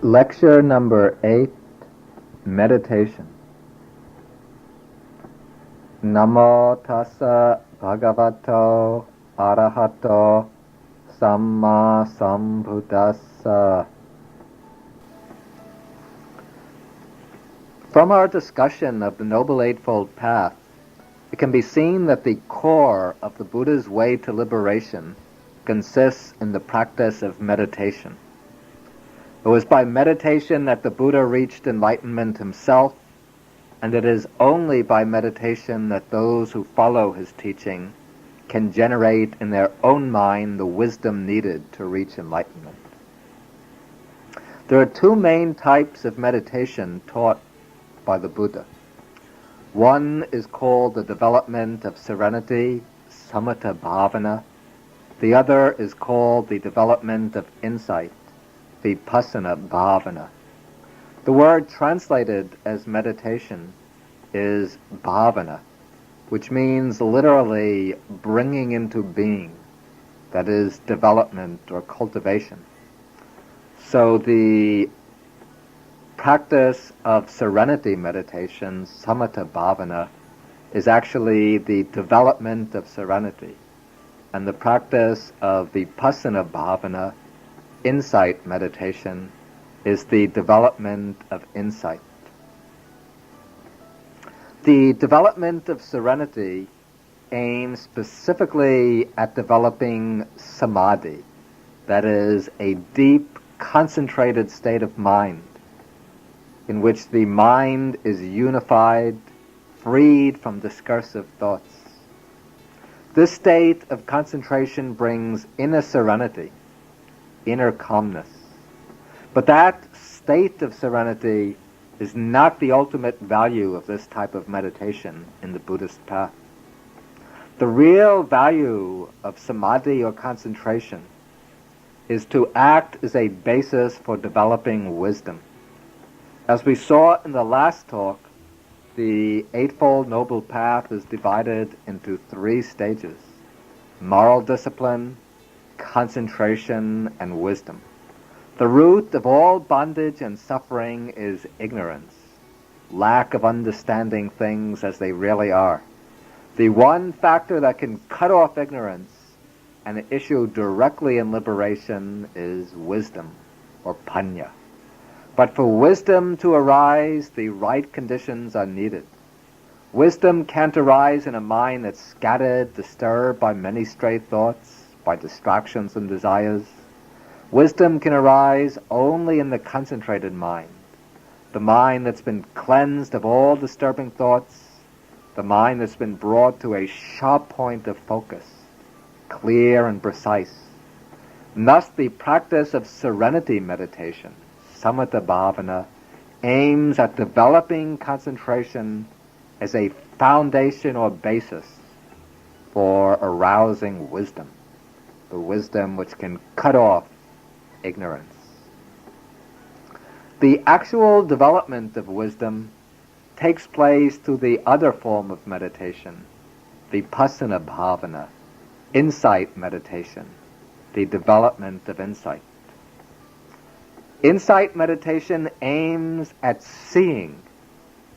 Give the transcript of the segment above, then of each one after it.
Lecture number 8, Meditation. Namo tassa bhagavato arahato samma sambuddhassa. From our discussion of the Noble Eightfold Path, it can be seen that the core of the Buddha's way to liberation consists in the practice of meditation. It was by meditation that the Buddha reached enlightenment himself, and it is only by meditation that those who follow his teaching can generate in their own mind the wisdom needed to reach enlightenment. There are two main types of meditation taught by the Buddha. One is called the development of serenity, Samyutta Bhavana. The other is called the development of insight, Vipassana Bhavana. The word translated as meditation is bhavana, which means literally bringing into being, that is, development or cultivation. So the practice of serenity meditation, Samyutta Bhavana, is actually the development of serenity, and the practice of Vipassana Bhavana, insight meditation, is the development of insight. The development of serenity aims specifically at developing Samadhi, that is, a deep, concentrated state of mind, in which the mind is unified, freed from discursive thoughts. This state of concentration brings inner serenity, inner calmness. But that state of serenity is not the ultimate value of this type of meditation in the Buddhist path. The real value of samadhi or concentration is to act as a basis for developing wisdom. As we saw in the last talk, the Eightfold Noble Path is divided into 3 stages: moral discipline, concentration, and wisdom. The root of all bondage and suffering is ignorance, lack of understanding things as they really are. The one factor that can cut off ignorance and issue directly in liberation is wisdom, or panya. But for wisdom to arise, the right conditions are needed. Wisdom can't arise in a mind that's scattered, disturbed by many stray thoughts, by distractions and desires. Wisdom can arise only in the concentrated mind, the mind that's been cleansed of all disturbing thoughts, the mind that's been brought to a sharp point of focus, clear and precise. And thus the practice of serenity meditation, Samyutta Bhavana, aims at developing concentration as a foundation or basis for arousing wisdom, the wisdom which can cut off ignorance. The actual development of wisdom takes place through the other form of meditation, Vipassana Bhavana, insight meditation, the development of insight. Insight meditation aims at seeing,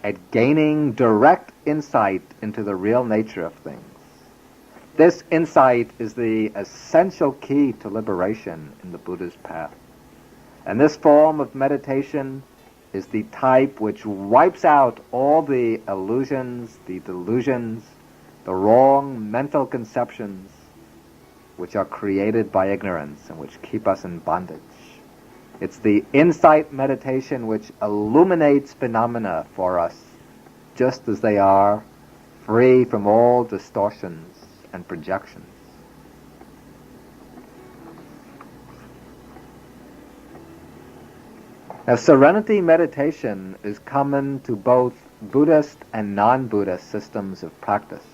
at gaining direct insight into the real nature of things. This insight is the essential key to liberation in the Buddha's path. And this form of meditation is the type which wipes out all the illusions, the delusions, the wrong mental conceptions which are created by ignorance and which keep us in bondage. It's the insight meditation which illuminates phenomena for us just as they are, free from all distortions and projections. Now, serenity meditation is common to both Buddhist and non-Buddhist systems of practice.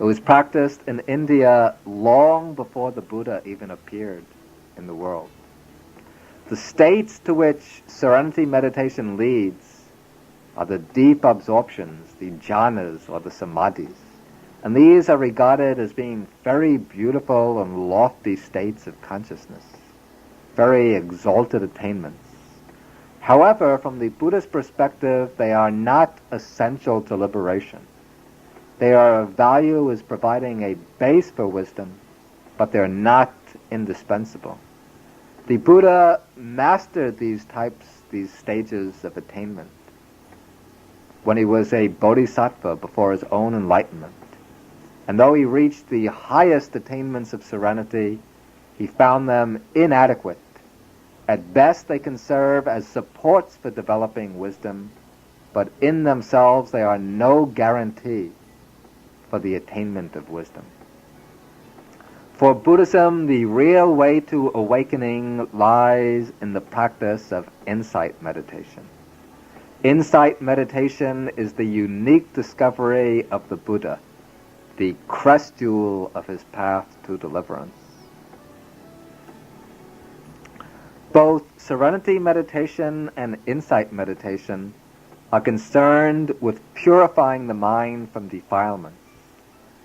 It was practiced in India long before the Buddha even appeared in the world. The states to which serenity meditation leads are the deep absorptions, the jhanas or the samadhis. And these are regarded as being very beautiful and lofty states of consciousness, very exalted attainments. However, from the Buddhist perspective, they are not essential to liberation. They are of value as providing a base for wisdom, but they're not indispensable. The Buddha mastered these stages of attainment when he was a bodhisattva before his own enlightenment. And though he reached the highest attainments of serenity, he found them inadequate. At best, they can serve as supports for developing wisdom, but in themselves they are no guarantee for the attainment of wisdom. For Buddhism, the real way to awakening lies in the practice of insight meditation. Insight meditation is the unique discovery of the Buddha, the crest jewel of his path to deliverance. Both serenity meditation and insight meditation are concerned with purifying the mind from defilements,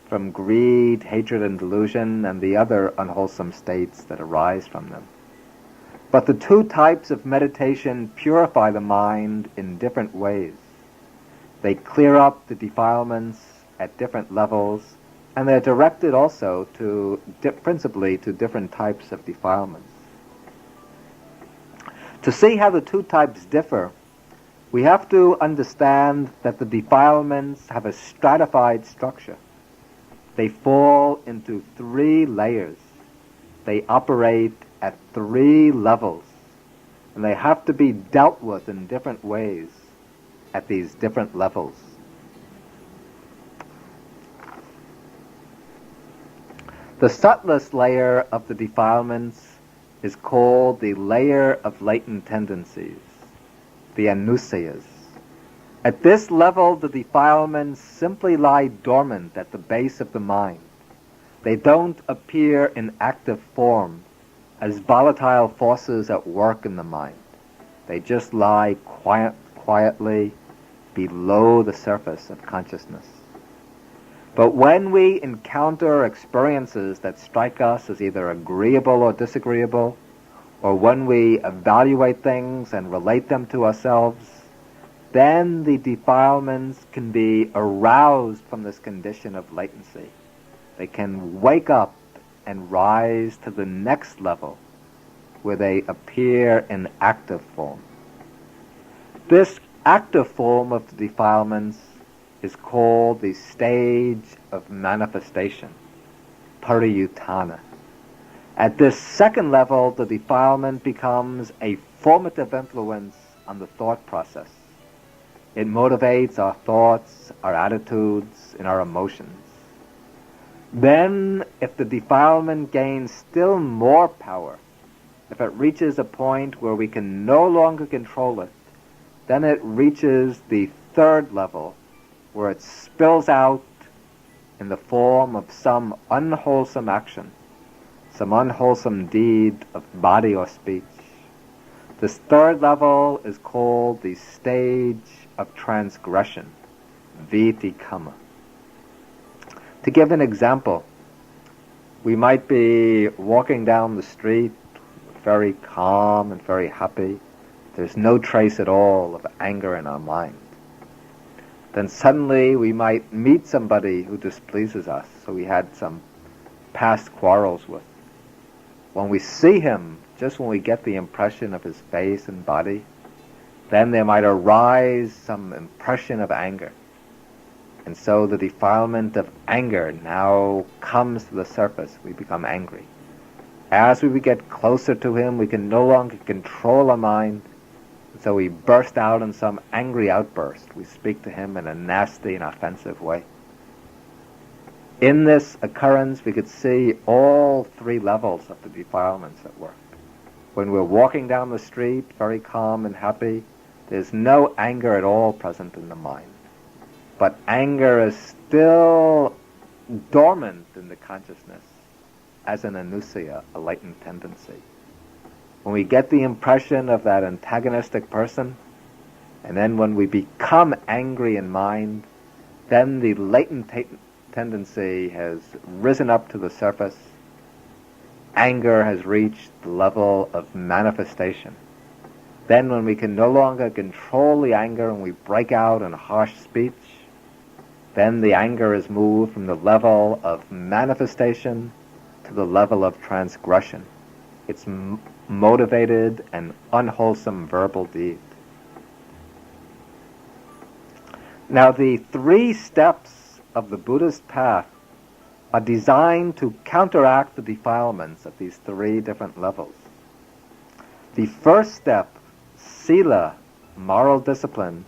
from greed, hatred, and delusion, and the other unwholesome states that arise from them. But the two types of meditation purify the mind in different ways. They clear up the defilements at different levels, and they're directed also principally to different types of defilements. To see how the two types differ, we have to understand that the defilements have a stratified structure. They fall into 3 layers. They operate at 3 levels, and they have to be dealt with in different ways at these different levels. The subtlest layer of the defilements is called the layer of latent tendencies, the anusayas. At this level, the defilements simply lie dormant at the base of the mind. They don't appear in active form as volatile forces at work in the mind. They just lie quietly below the surface of consciousness. But when we encounter experiences that strike us as either agreeable or disagreeable, or when we evaluate things and relate them to ourselves, then the defilements can be aroused from this condition of latency. They can wake up and rise to the next level where they appear in active form. This active form of the defilements is called the stage of manifestation, pariyutthana. At this second level, the defilement becomes a formative influence on the thought process. It motivates our thoughts, our attitudes, and our emotions. Then, if the defilement gains still more power, if it reaches a point where we can no longer control it, then it reaches the third level, where it spills out in the form of some unwholesome action, some unwholesome deed of body or speech. This third level is called the stage of transgression, vitikama. To give an example, we might be walking down the street, very calm and very happy. There's no trace at all of anger in our mind. Then suddenly we might meet somebody who displeases us, so we had some past quarrels with. When we see him, just when we get the impression of his face and body, then there might arise some impression of anger. And so the defilement of anger now comes to the surface. We become angry. As we get closer to him, we can no longer control our mind. So we burst out in some angry outburst. We speak to him in a nasty and offensive way. In this occurrence, we could see all 3 levels of the defilements at work. When we're walking down the street, very calm and happy, there's no anger at all present in the mind. But anger is still dormant in the consciousness as an anusaya, a latent tendency. When we get the impression of that antagonistic person, and then when we become angry in mind, then the latent tendency has risen up to the surface. Anger has reached the level of manifestation. Then when we can no longer control the anger and we break out in harsh speech, then the anger is moved from the level of manifestation to the level of transgression. It's motivated and unwholesome verbal deed. Now, the 3 steps of the Buddhist path are designed to counteract the defilements at these 3 different levels. The first step, sila, moral discipline,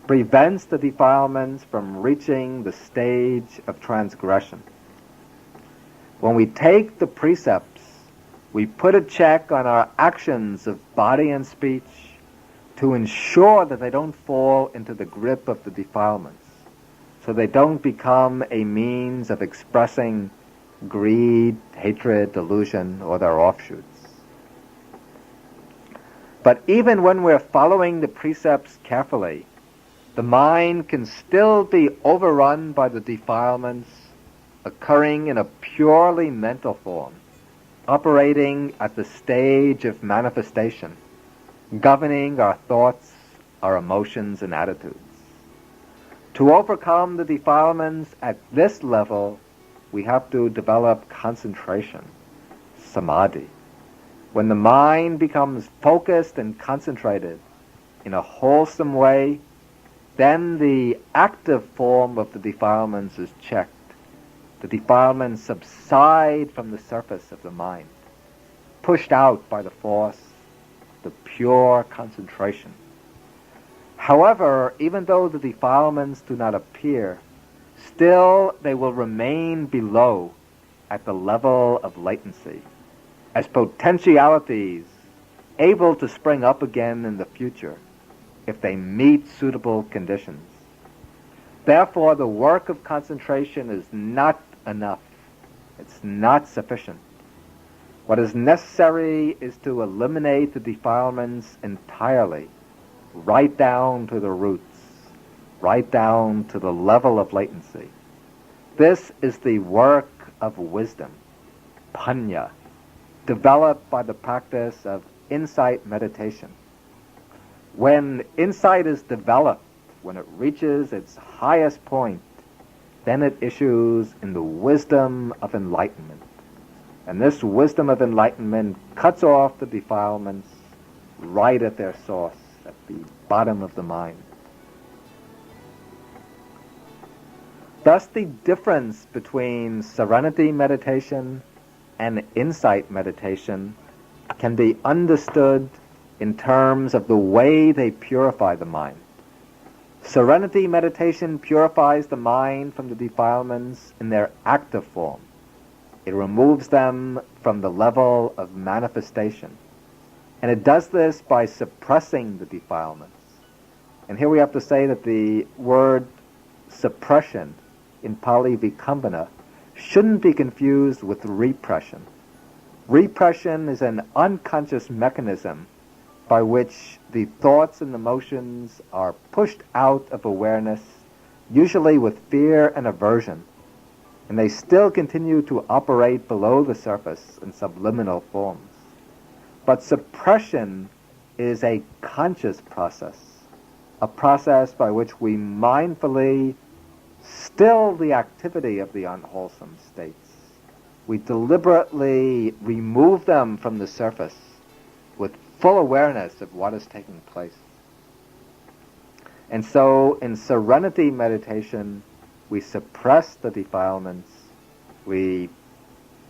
prevents the defilements from reaching the stage of transgression. When we take the precepts, we put a check on our actions of body and speech to ensure that they don't fall into the grip of the defilements, so they don't become a means of expressing greed, hatred, delusion, or their offshoots. But even when we're following the precepts carefully, the mind can still be overrun by the defilements occurring in a purely mental form, operating at the stage of manifestation, governing our thoughts, our emotions, and attitudes. To overcome the defilements at this level, we have to develop concentration, samadhi. When the mind becomes focused and concentrated in a wholesome way, then the active form of the defilements is checked. The defilements subside from the surface of the mind, pushed out by the force, the pure concentration. However, even though the defilements do not appear, still they will remain below at the level of latency, as potentialities able to spring up again in the future if they meet suitable conditions. Therefore, the work of concentration is not enough. It's not sufficient. What is necessary is to eliminate the defilements entirely, right down to the roots, right down to the level of latency. This is the work of wisdom, panya, developed by the practice of insight meditation. When insight is developed, when it reaches its highest point, then it issues in the wisdom of enlightenment. And this wisdom of enlightenment cuts off the defilements right at their source, at the bottom of the mind. Thus, the difference between serenity meditation and insight meditation can be understood in terms of the way they purify the mind. Serenity meditation purifies the mind from the defilements in their active form. It removes them from the level of manifestation. And it does this by suppressing the defilements. And here we have to say that the word suppression in Pali Vikambana shouldn't be confused with repression. Repression is an unconscious mechanism by which the thoughts and emotions are pushed out of awareness, usually with fear and aversion, and they still continue to operate below the surface in subliminal forms. But suppression is a conscious process, a process by which we mindfully still the activity of the unwholesome states. We deliberately remove them from the surface with full awareness of what is taking place. And so in serenity meditation, we suppress the defilements, we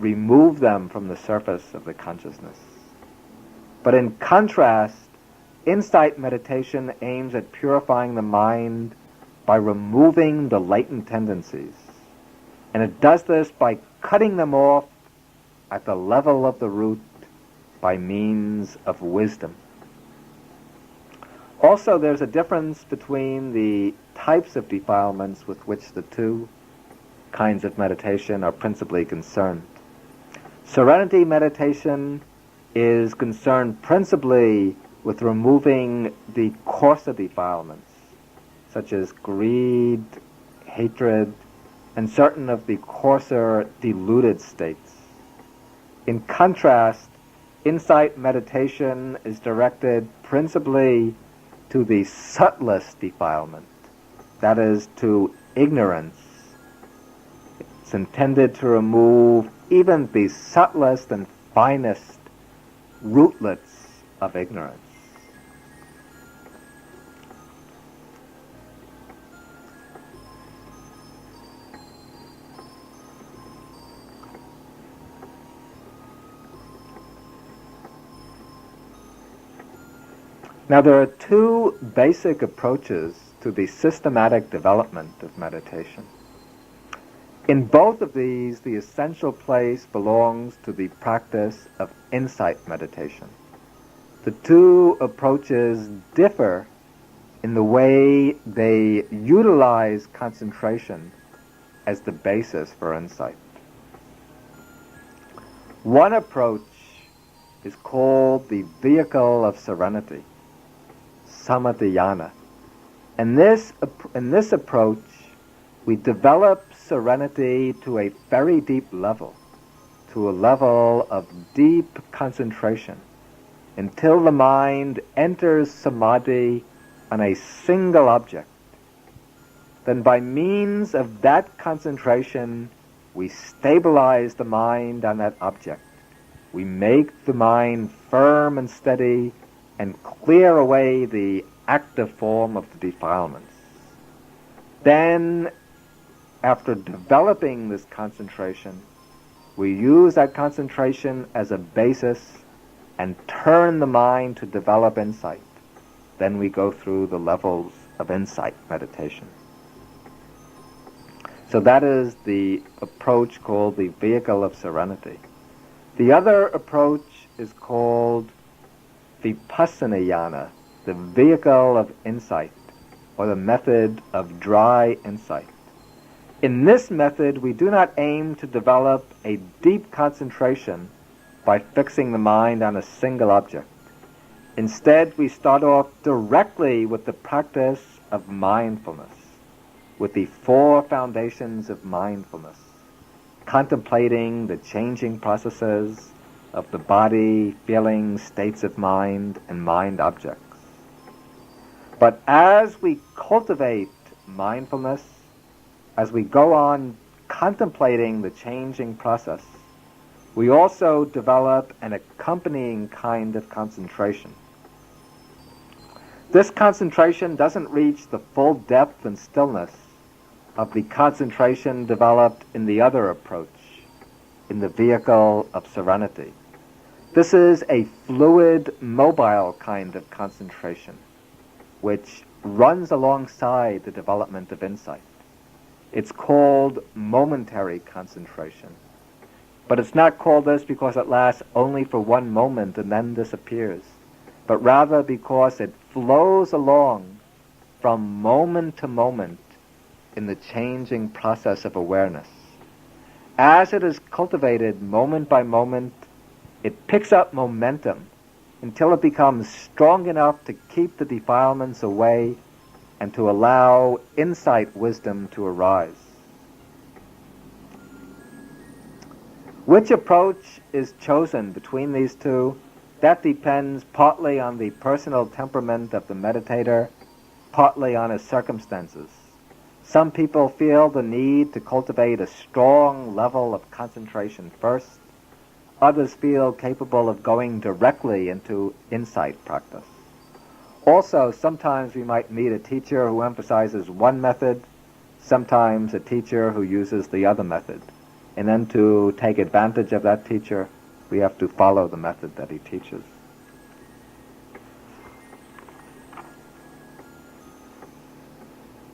remove them from the surface of the consciousness. But in contrast, insight meditation aims at purifying the mind by removing the latent tendencies. And it does this by cutting them off at the level of the root by means of wisdom. Also, there's a difference between the types of defilements with which the 2 kinds of meditation are principally concerned. Serenity meditation is concerned principally with removing the coarser defilements, such as greed, hatred, and certain of the coarser deluded states. In contrast, insight meditation is directed principally to the subtlest defilement, that is, to ignorance. It's intended to remove even the subtlest and finest rootlets of ignorance. Now, there are two basic approaches to the systematic development of meditation. In both of these, the essential place belongs to the practice of insight meditation. The two approaches differ in the way they utilize concentration as the basis for insight. One approach is called the vehicle of serenity, samadhiyana. In this approach, we develop serenity to a very deep level, to a level of deep concentration, until the mind enters samadhi on a single object. Then by means of that concentration, we stabilize the mind on that object. We make the mind firm and steady and clear away the active form of the defilements. Then, after developing this concentration, we use that concentration as a basis and turn the mind to develop insight. Then we go through the levels of insight meditation. So that is the approach called the vehicle of serenity. The other approach is called vipassanayana, the vehicle of insight, or the method of dry insight. In this method, we do not aim to develop a deep concentration by fixing the mind on a single object. Instead, we start off directly with the practice of mindfulness, with the four foundations of mindfulness, contemplating the changing processes of the body, feelings, states of mind, and mind objects. But as we cultivate mindfulness, as we go on contemplating the changing process, we also develop an accompanying kind of concentration. This concentration doesn't reach the full depth and stillness of the concentration developed in the other approach, in the vehicle of serenity. This is a fluid, mobile kind of concentration, which runs alongside the development of insight. It's called momentary concentration. But it's not called this because it lasts only for one moment and then disappears, but rather because it flows along from moment to moment in the changing process of awareness. As it is cultivated moment by moment, it picks up momentum until it becomes strong enough to keep the defilements away and to allow insight wisdom to arise. Which approach is chosen between these two? That depends partly on the personal temperament of the meditator, partly on his circumstances. Some people feel the need to cultivate a strong level of concentration first. Others feel capable of going directly into insight practice. Also, sometimes we might meet a teacher who emphasizes one method, sometimes a teacher who uses the other method. And then to take advantage of that teacher, we have to follow the method that he teaches.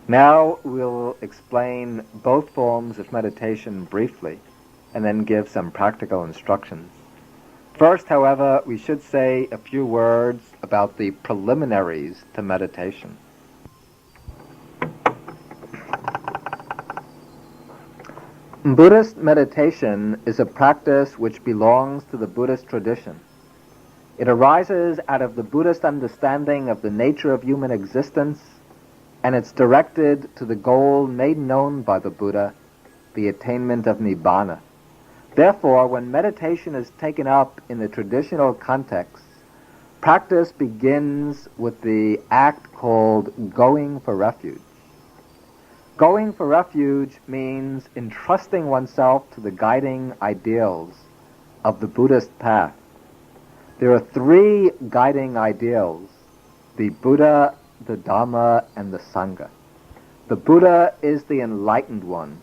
Now we'll explain both forms of meditation briefly, and then give some practical instructions. First, however, we should say a few words about the preliminaries to meditation. Buddhist meditation is a practice which belongs to the Buddhist tradition. It arises out of the Buddhist understanding of the nature of human existence, and it's directed to the goal made known by the Buddha, the attainment of Nibbana. Therefore, when meditation is taken up in the traditional context, practice begins with the act called going for refuge. Going for refuge means entrusting oneself to the guiding ideals of the Buddhist path. There are three guiding ideals: the Buddha, the Dhamma, and the Sangha. The Buddha is the enlightened one,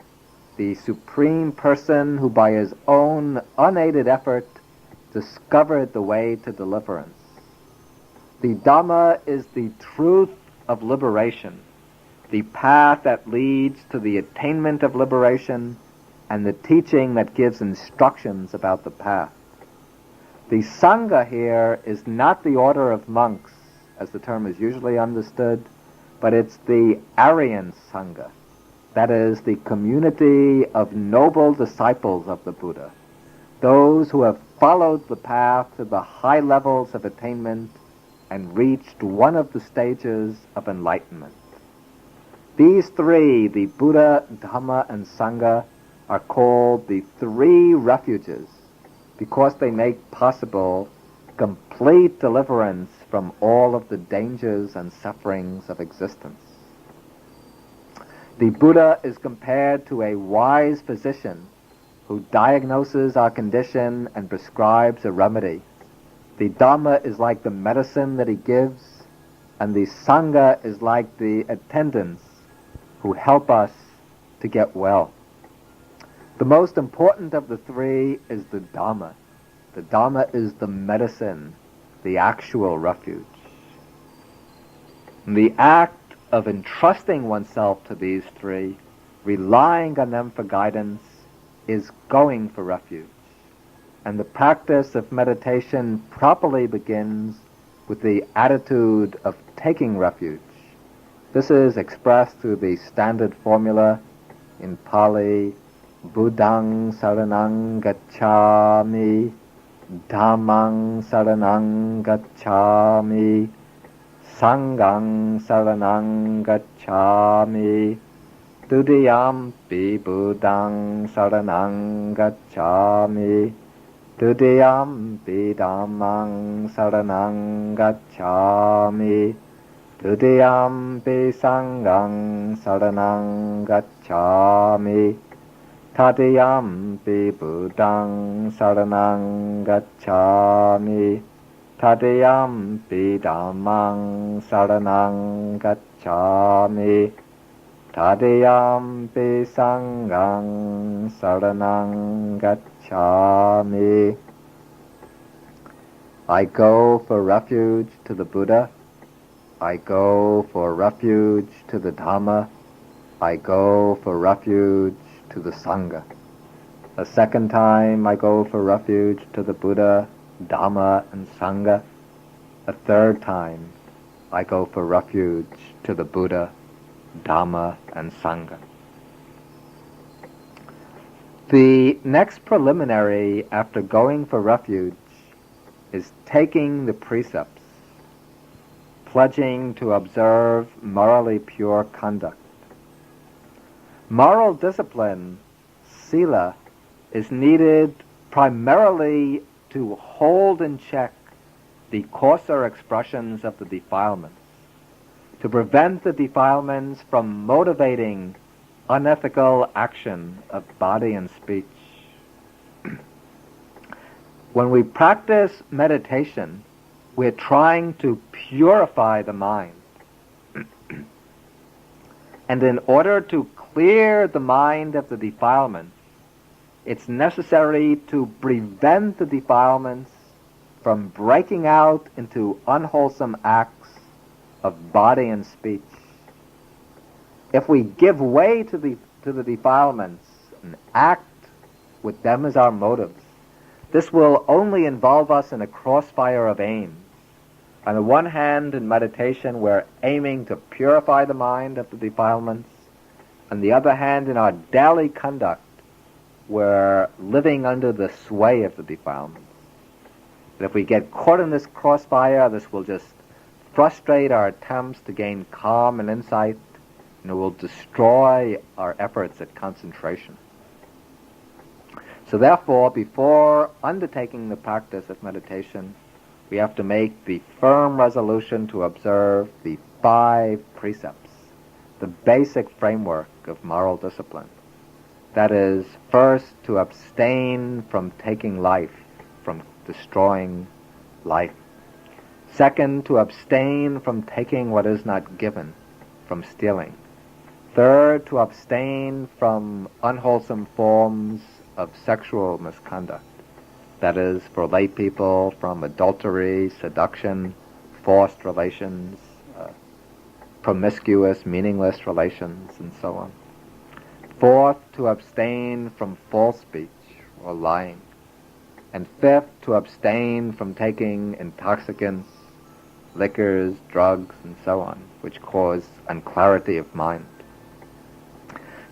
the supreme person who by his own unaided effort discovered the way to deliverance. The Dhamma is the truth of liberation, the path that leads to the attainment of liberation, and the teaching that gives instructions about the path. The Sangha here is not the order of monks, as the term is usually understood, but it's the Aryan Sangha. That is, the community of noble disciples of the Buddha, those who have followed the path to the high levels of attainment and reached one of the stages of enlightenment. These three, the Buddha, Dhamma, and Sangha, are called the three refuges because they make possible complete deliverance from all of the dangers and sufferings of existence. The Buddha is compared to a wise physician who diagnoses our condition and prescribes a remedy. The Dhamma is like the medicine that he gives, and the Sangha is like the attendants who help us to get well. The most important of the three is the Dhamma. The Dhamma is the medicine, the actual refuge. And the act of entrusting oneself to these three, relying on them for guidance, is going for refuge. And the practice of meditation properly begins with the attitude of taking refuge. This is expressed through the standard formula in Pali: Buddhang saranang gacchami, Dhammang saranang gacchami, Sanghang saranang gacchami, Dutiyampi Buddhang saranang gacchami, Dutiyampi Dhammang saranang gacchami, Dutiyampi Sanghang saranang gacchami, Tatiyampi Buddhang saranang gacchami, Tatiyampi Dhammang saranang gacchami, Tatiyampi Sanghang saranang gacchami. I go for refuge to the Buddha. I go for refuge to the Dhamma. I go for refuge to the Sangha. A second time I go for refuge to the Buddha, Dhamma, and Sangha. A third time I go for refuge to the Buddha, Dhamma, and Sangha. The next preliminary after going for refuge is taking the precepts, pledging to observe morally pure conduct. Moral discipline, sila, is needed primarily to hold in check the coarser expressions of the defilements, to prevent the defilements from motivating unethical action of body and speech. When we practice meditation, we're trying to purify the mind. And in order to clear the mind of the defilements, it's necessary to prevent the defilements from breaking out into unwholesome acts of body and speech. If we give way to the defilements and act with them as our motives, this will only involve us in a crossfire of aims. On the one hand, in meditation, we're aiming to purify the mind of the defilements. On the other hand, in our daily conduct, we're living under the sway of the defilements. And if we get caught in this crossfire, this will just frustrate our attempts to gain calm and insight, and it will destroy our efforts at concentration. So therefore, before undertaking the practice of meditation, we have to make the firm resolution to observe the 5 precepts, the basic framework of moral discipline. That is, first, to abstain from taking life, from destroying life. Second, to abstain from taking what is not given, from stealing. Third, to abstain from unwholesome forms of sexual misconduct. That is, for lay people, from adultery, seduction, forced relations, promiscuous, meaningless relations, and so on. Fourth, to abstain from false speech or lying. And fifth, to abstain from taking intoxicants, liquors, drugs, and so on, which cause unclarity of mind.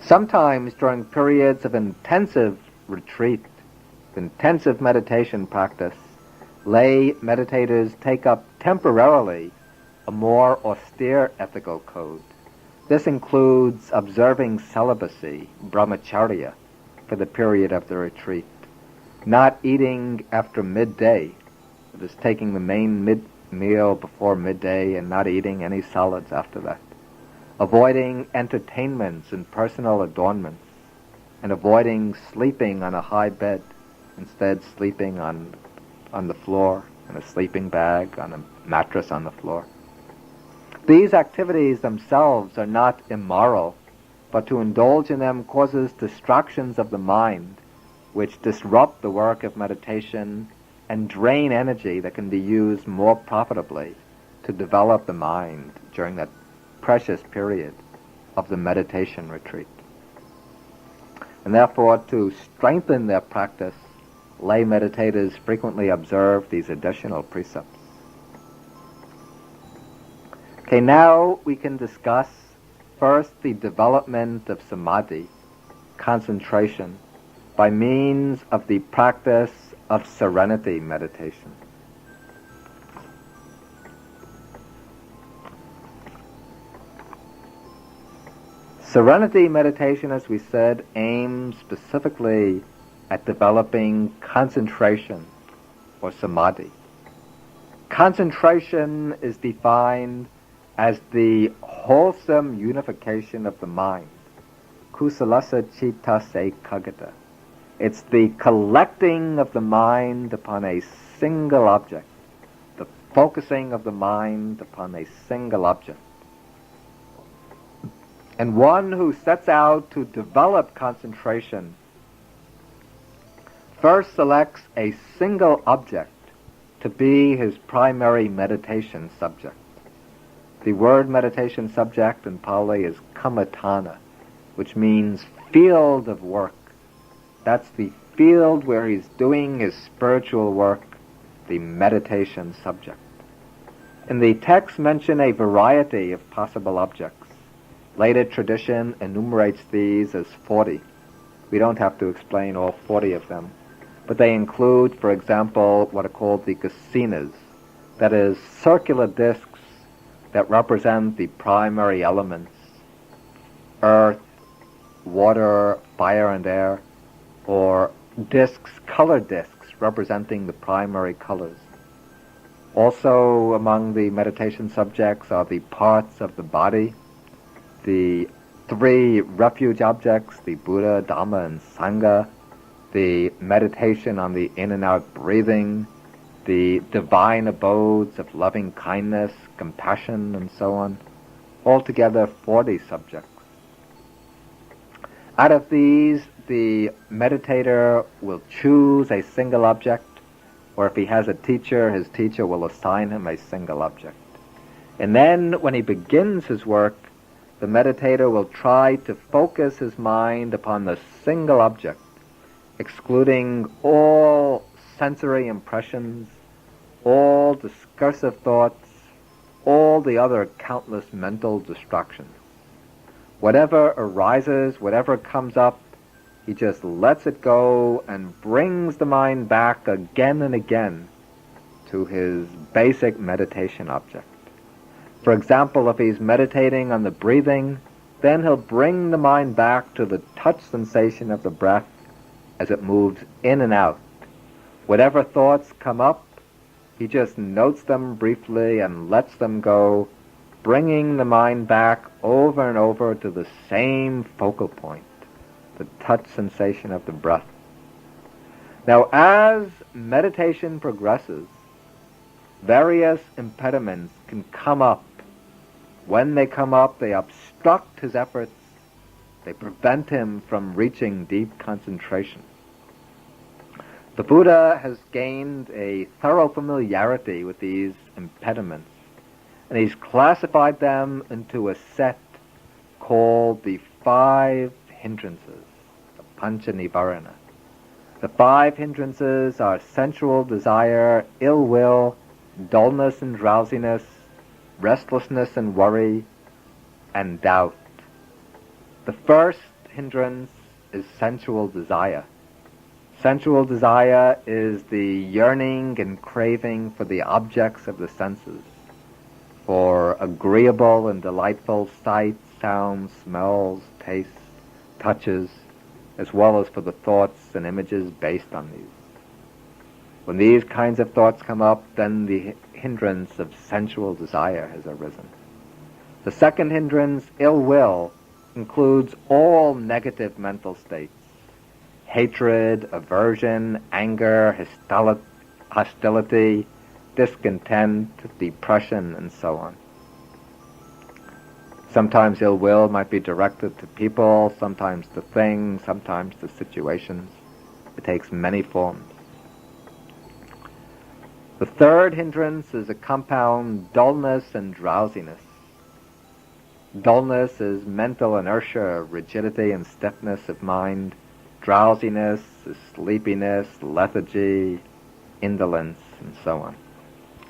Sometimes during periods of intensive retreat, intensive meditation practice, lay meditators take up temporarily a more austere ethical code. This includes observing celibacy, brahmacharya, for the period of the retreat, not eating after midday, that is, taking the main meal before midday and not eating any solids after that, avoiding entertainments and personal adornments, and avoiding sleeping on a high bed, instead sleeping on the floor, in a sleeping bag, on a mattress on the floor. These activities themselves are not immoral, but to indulge in them causes distractions of the mind, which disrupt the work of meditation and drain energy that can be used more profitably to develop the mind during that precious period of the meditation retreat. And therefore, to strengthen their practice, lay meditators frequently observe these additional precepts. Okay, now we can discuss first the development of samadhi, concentration, by means of the practice of serenity meditation. Serenity meditation, as we said, aims specifically at developing concentration or samadhi. Concentration is defined as the wholesome unification of the mind, kusalasa cittase ekagata. It's the collecting of the mind upon a single object, the focusing of the mind upon a single object. And one who sets out to develop concentration first selects a single object to be his primary meditation subject. The word meditation subject in Pali is kammatthana, which means field of work. That's the field where he's doing his spiritual work, the meditation subject. And the texts mention a variety of possible objects. Later tradition enumerates these as 40. We don't have to explain all 40 of them, but they include, for example, what are called the kasinas, that is, circular discs that represent the primary elements, earth, water, fire, and air, or discs, color discs, representing the primary colors. Also among the meditation subjects are the parts of the body, the 3 refuge objects, the Buddha, Dhamma, and Sangha, the meditation on the in and out breathing, the divine abodes of loving kindness, compassion, and so on. Altogether 40 subjects. Out of these, the meditator will choose a single object, or if he has a teacher, his teacher will assign him a single object. And then, when he begins his work, the meditator will try to focus his mind upon the single object, excluding all sensory impressions, all discursive thoughts, all the other countless mental distractions. Whatever arises, whatever comes up, he just lets it go and brings the mind back again and again to his basic meditation object. For example, if he's meditating on the breathing, then he'll bring the mind back to the touch sensation of the breath as it moves in and out. Whatever thoughts come up, he just notes them briefly and lets them go, bringing the mind back over and over to the same focal point, the touch sensation of the breath. Now, as meditation progresses, various impediments can come up. When they come up, they obstruct his efforts. They prevent him from reaching deep concentration. The Buddha has gained a thorough familiarity with these impediments, and he's classified them into a set called the 5 hindrances, the Pancha Nivarana. The 5 hindrances are sensual desire, ill will, dullness and drowsiness, restlessness and worry, and doubt. The first hindrance is sensual desire. Sensual desire is the yearning and craving for the objects of the senses, for agreeable and delightful sights, sounds, smells, tastes, touches, as well as for the thoughts and images based on these. When these kinds of thoughts come up, then the hindrance of sensual desire has arisen. The second hindrance, ill will, includes all negative mental states: hatred, aversion, anger, hostility, discontent, depression, and so on. Sometimes ill will might be directed to people, sometimes to things, sometimes to situations. It takes many forms. The third hindrance is a compound dullness and drowsiness. Dullness is mental inertia, rigidity and stiffness of mind. Drowsiness is sleepiness, lethargy, indolence, and so on.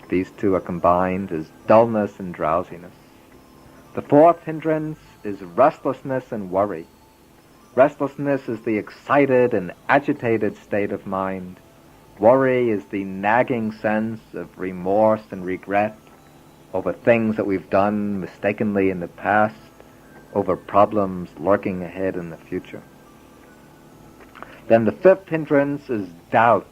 These two are combined as dullness and drowsiness. The fourth hindrance is restlessness and worry. Restlessness is the excited and agitated state of mind. Worry is the nagging sense of remorse and regret over things that we've done mistakenly in the past, over problems lurking ahead in the future. Then the fifth hindrance is doubt.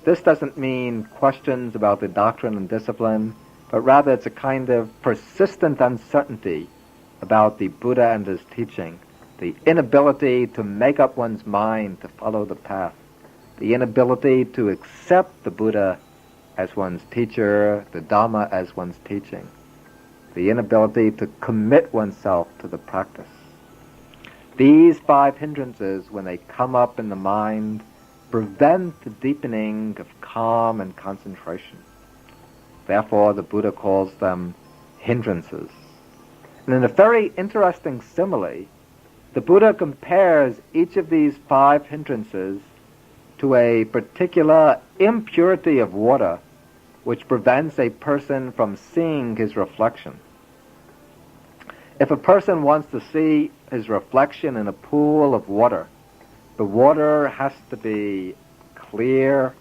This doesn't mean questions about the doctrine and discipline, but rather it's a kind of persistent uncertainty about the Buddha and his teaching, the inability to make up one's mind to follow the path, the inability to accept the Buddha as one's teacher, the Dhamma as one's teaching, the inability to commit oneself to the practice. These 5 hindrances, when they come up in the mind, prevent the deepening of calm and concentration. Therefore, the Buddha calls them hindrances. And in a very interesting simile, the Buddha compares each of these 5 hindrances to a particular impurity of water which prevents a person from seeing his reflection. If a person wants to see his reflection in a pool of water, the water has to be clear,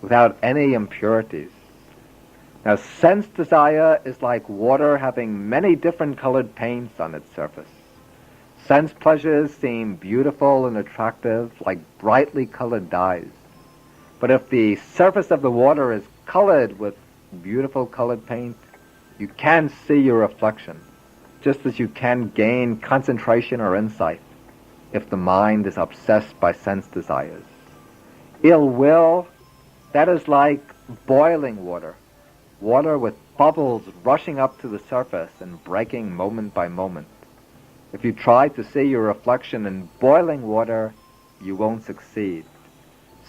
without any impurities. Now, sense desire is like water having many different colored paints on its surface. Sense pleasures seem beautiful and attractive, like brightly colored dyes. But if the surface of the water is colored with beautiful colored paint, you can't see your reflection, just as you can gain concentration or insight if the mind is obsessed by sense desires. Ill will, that is like boiling water, water with bubbles rushing up to the surface and breaking moment by moment. If you try to see your reflection in boiling water, you won't succeed.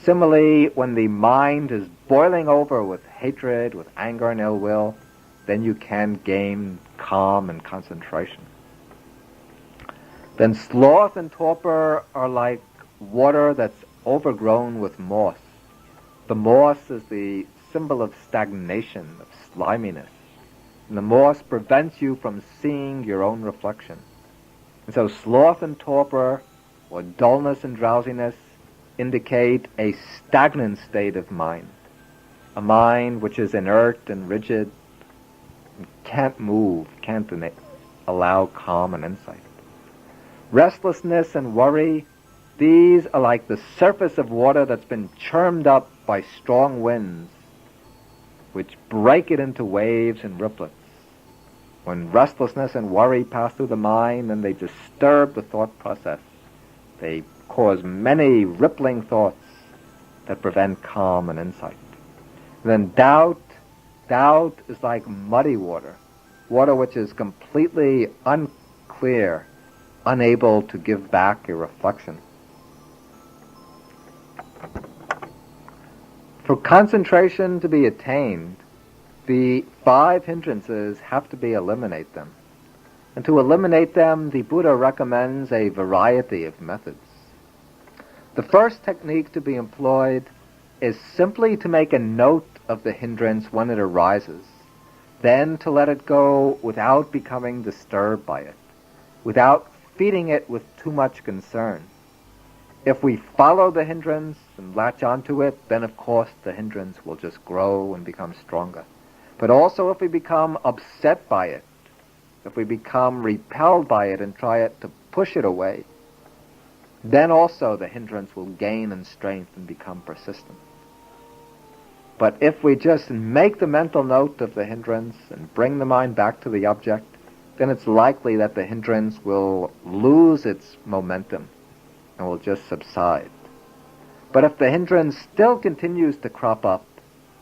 Similarly, when the mind is boiling over with hatred, with anger and ill will, then you can gain calm and concentration. Then sloth and torpor are like water that's overgrown with moss. The moss is the symbol of stagnation, of sliminess. And the moss prevents you from seeing your own reflection. And so sloth and torpor, or dullness and drowsiness, indicate a stagnant state of mind. A mind which is inert and rigid, can't move, can't allow calm and insight. Restlessness and worry, these are like the surface of water that's been churned up by strong winds, which break it into waves and ripplets. When restlessness and worry pass through the mind, then they disturb the thought process. They cause many rippling thoughts that prevent calm and insight. And then doubt is like muddy water, water which is completely unclear, unable to give back a reflection. For concentration to be attained, the 5 hindrances have to be eliminated them. And to eliminate them, the Buddha recommends a variety of methods. The first technique to be employed is simply to make a note of the hindrance when it arises, then to let it go without becoming disturbed by it, without feeding it with too much concern. If we follow the hindrance and latch onto it, then of course the hindrance will just grow and become stronger. But also if we become upset by it, if we become repelled by it and try to push it away, then also the hindrance will gain in strength and become persistent. But if we just make the mental note of the hindrance and bring the mind back to the object, then it's likely that the hindrance will lose its momentum and will just subside. But if the hindrance still continues to crop up,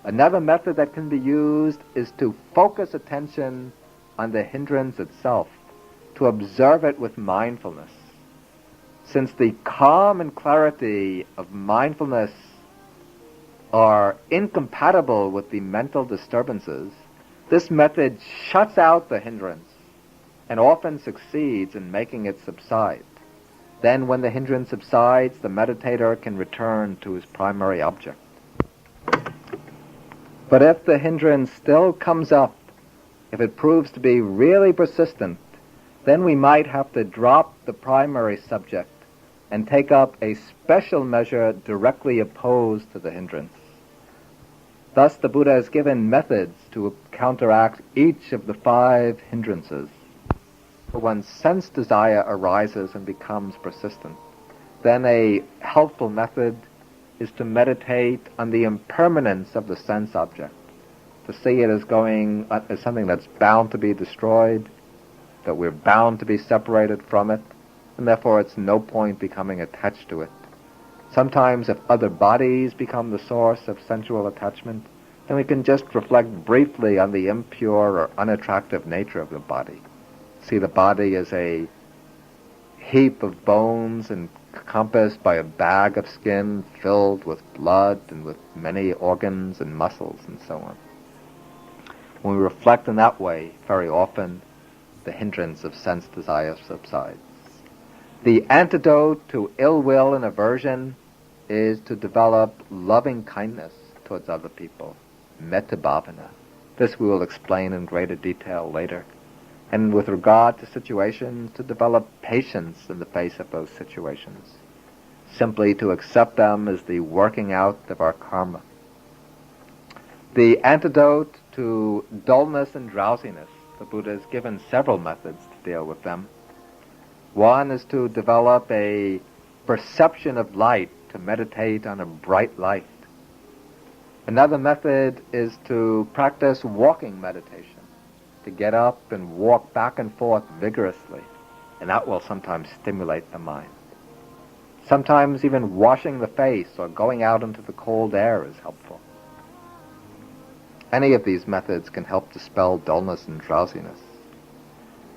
another method that can be used is to focus attention on the hindrance itself, to observe it with mindfulness. Since the calm and clarity of mindfulness are incompatible with the mental disturbances, this method shuts out the hindrance and often succeeds in making it subside. Then when the hindrance subsides, the meditator can return to his primary object. But if the hindrance still comes up, if it proves to be really persistent, then we might have to drop the primary subject and take up a special measure directly opposed to the hindrance. Thus the Buddha has given methods to counteract each of the 5 hindrances. When sense desire arises and becomes persistent, then a helpful method is to meditate on the impermanence of the sense object, to see it as something that's bound to be destroyed, that we're bound to be separated from it, and therefore it's no point becoming attached to it. Sometimes if other bodies become the source of sensual attachment, then we can just reflect briefly on the impure or unattractive nature of the body. See the body as a heap of bones encompassed by a bag of skin filled with blood and with many organs and muscles and so on. When we reflect in that way, very often the hindrance of sense desire subsides. The antidote to ill will and aversion is to develop loving kindness towards other people, metta bhavana. This we will explain in greater detail later. And with regard to situations, to develop patience in the face of those situations, simply to accept them as the working out of our karma. The antidote to dullness and drowsiness, the Buddha has given several methods to deal with them. One is to develop a perception of light, to meditate on a bright light. Another method is to practice walking meditation, to get up and walk back and forth vigorously, and that will sometimes stimulate the mind. Sometimes even washing the face or going out into the cold air is helpful. Any of these methods can help dispel dullness and drowsiness.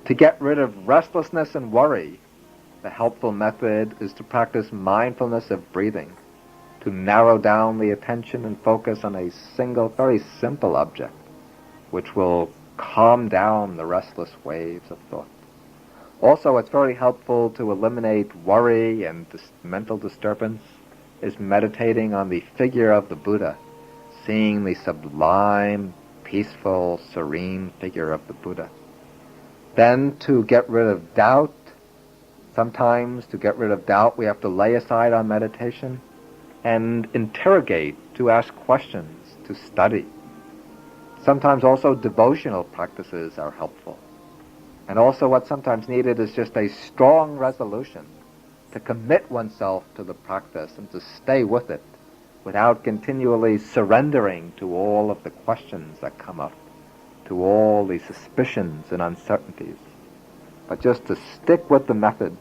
To get rid of restlessness and worry, the helpful method is to practice mindfulness of breathing, to narrow down the attention and focus on a single, very simple object, which will calm down the restless waves of thought. Also, it's very helpful to eliminate worry and mental disturbance, is meditating on the figure of the Buddha, seeing the sublime, peaceful, serene figure of the Buddha. Then to get rid of doubt, sometimes to get rid of doubt we have to lay aside our meditation and interrogate, to ask questions, to study. Sometimes also devotional practices are helpful. And also what's sometimes needed is just a strong resolution to commit oneself to the practice and to stay with it without continually surrendering to all of the questions that come up, to all the suspicions and uncertainties, but just to stick with the method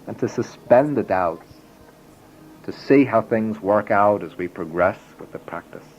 and to suspend the doubts, to see how things work out as we progress with the practice.